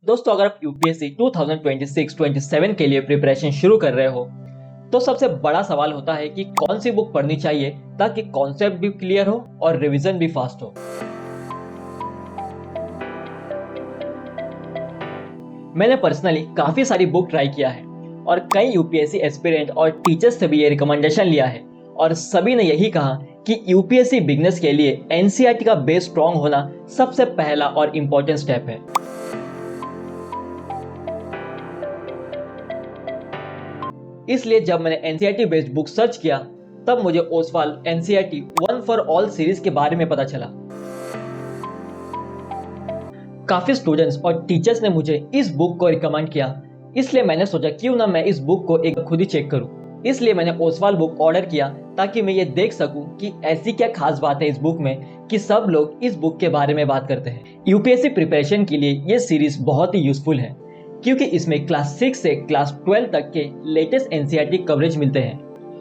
दोस्तों, अगर आप यूपीएससी 2026-27 के लिए प्रिपरेशन शुरू कर रहे हो तो सबसे बड़ा सवाल होता है कि कौन सी बुक पढ़नी चाहिए ताकि कॉन्सेप्ट भी क्लियर हो और रिवीजन भी फास्ट हो। मैंने पर्सनली काफी सारी बुक ट्राई किया है और कई यूपीएससी एस्पिरेंट और टीचर्स से भी ये रिकमेंडेशन लिया है और सभी ने यही कहा कि यूपीएससी बिगनर्स के लिए एनसीईआरटी का बेस स्ट्रांग होना सबसे पहला और इम्पोर्टेंट स्टेप है। इसलिए जब मैंने एनसीईआरटी बेस्ड बुक सर्च किया तब मुझे Oswal NCERT one for all series के बारे में पता चला। काफी स्टूडेंट्स और टीचर्स ने मुझे इस बुक को रिकमेंड किया, इसलिए मैंने सोचा क्यों ना मैं इस बुक को एक खुद ही चेक करूं। इसलिए मैंने ओसवाल बुक ऑर्डर किया ताकि मैं ये देख सकूं कि ऐसी क्या खास बात है इस बुक में कि सब लोग इस बुक के बारे में बात करते हैं। यूपीएससी प्रिपरेशन के लिए ये सीरीज बहुत ही यूजफुल है क्योंकि इसमें क्लास 6 से क्लास 12 तक के लेटेस्ट एनसीईआरटी कवरेज मिलते हैं।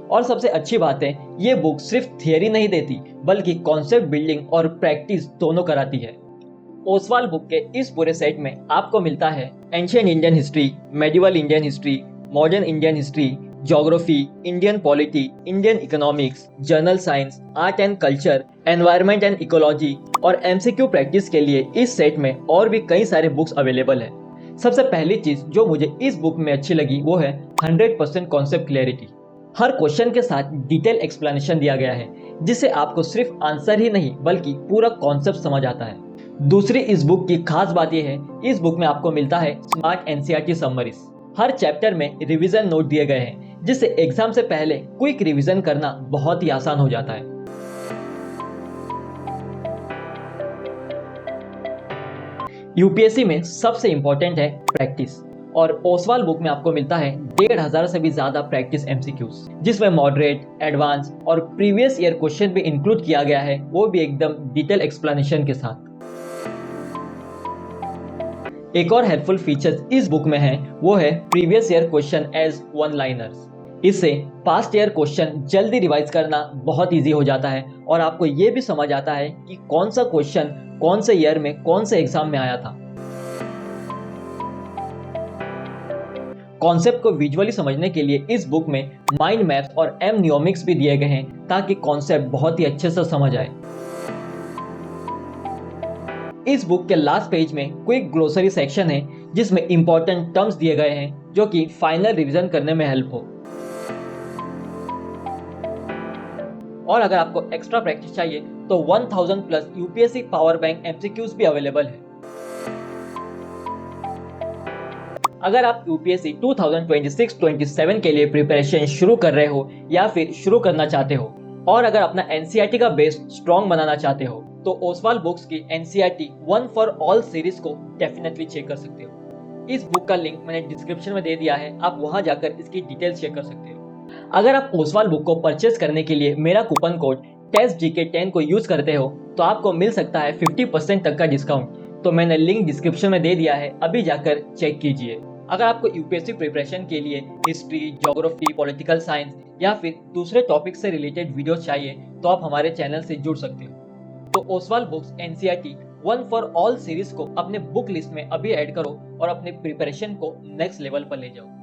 और सबसे अच्छी बात है, ये बुक सिर्फ थियरी नहीं देती बल्कि कॉन्सेप्ट बिल्डिंग और प्रैक्टिस दोनों कराती है। ओसवाल बुक के इस पूरे सेट में आपको मिलता है ancient Indian history, medieval Indian history, modern Indian history, geography, Indian polity, Indian economics, general science, art and culture, environment and ecology और एमसीक्यू प्रैक्टिस के लिए इस सेट में और भी कई सारे बुक्स अवेलेबल है। सबसे पहली चीज जो मुझे इस बुक में अच्छी लगी वो है 100% कॉन्सेप्ट क्लैरिटी। हर क्वेश्चन के साथ डिटेल एक्सप्लेनेशन दिया गया है जिससे आपको सिर्फ आंसर ही नहीं बल्कि पूरा कॉन्सेप्ट समझ आता है। दूसरी इस बुक की खास बात यह है, इस बुक में आपको मिलता है स्मार्ट एनसीईआरटी समरीज। हर चैप्टर में रिवीजन नोट दिए गए हैं जिससे एग्जाम से पहले क्विक रिवीजन करना बहुत ही आसान हो जाता है। यूपीएससी में सबसे इंपॉर्टेंट है प्रैक्टिस और ओसवाल बुक में आपको मिलता है 1500 से भी ज्यादा प्रैक्टिस एमसीक्यूज जिसमें मॉडरेट, एडवांस और प्रीवियस ईयर क्वेश्चन भी इंक्लूड किया गया है, वो भी एकदम डिटेल एक्सप्लेनेशन के साथ। एक और हेल्पफुल फीचर इस बुक में है वो है previous year question as one liners. इससे पास्ट ईयर क्वेश्चन जल्दी रिवाइज करना बहुत इजी हो जाता है और आपको ये भी समझ आता है कि कौन सा क्वेश्चन कौन से ईयर में कौन से एग्जाम में आया था। कॉन्सेप्ट को विजुअली समझने के लिए इस बुक में माइंड मैप्स और एमनियोमिक्स भी दिए गए हैं ताकि कॉन्सेप्ट बहुत ही अच्छे से समझ आए। इस बुक के लास्ट पेज में क्विक ग्लोसरी सेक्शन है जिसमें इंपॉर्टेंट टर्म्स दिए गए हैं जो कि फाइनल रिवीजन करने में हेल्प हो। और अगर आपको एक्स्ट्रा प्रैक्टिस चाहिए तो 1000 plus UPSC power bank MCQs भी अवेलेबल है। अगर आप यूपीएससी 2026-27 के लिए प्रिपरेशन शुरू कर रहे हो या फिर शुरू करना चाहते हो और अगर अपना एनसीईआरटी का बेस स्ट्रॉन्ग बनाना चाहते हो तो ओसवाल बुक्स की NCERT one for all series को डेफिनेटली चेक कर सकते हो। इस बुक का लिंक मैंने डिस्क्रिप्शन में दे दिया है, आप वहां जाकर इसकी डिटेल्स चेक कर सकते हो। अगर आप ओसवाल बुक को परचेस करने के लिए मेरा कूपन कोड TESTGK10 को यूज करते हो तो आपको मिल सकता है 50% तक का डिस्काउंट। तो मैंने लिंक डिस्क्रिप्शन में दे दिया है, अभी जाकर चेक कीजिए। अगर आपको यूपीएससी प्रिपरेशन के लिए हिस्ट्री, ज्योग्राफी, पॉलिटिकल साइंस या फिर दूसरे टॉपिक से रिलेटेड वीडियो चाहिए तो आप हमारे चैनल से जुड़ सकते हो। तो Oswal books NCERT one for all series को अपने बुक लिस्ट में अभी ऐड करो और अपने प्रिपरेशन को नेक्स्ट लेवल पर ले जाओ।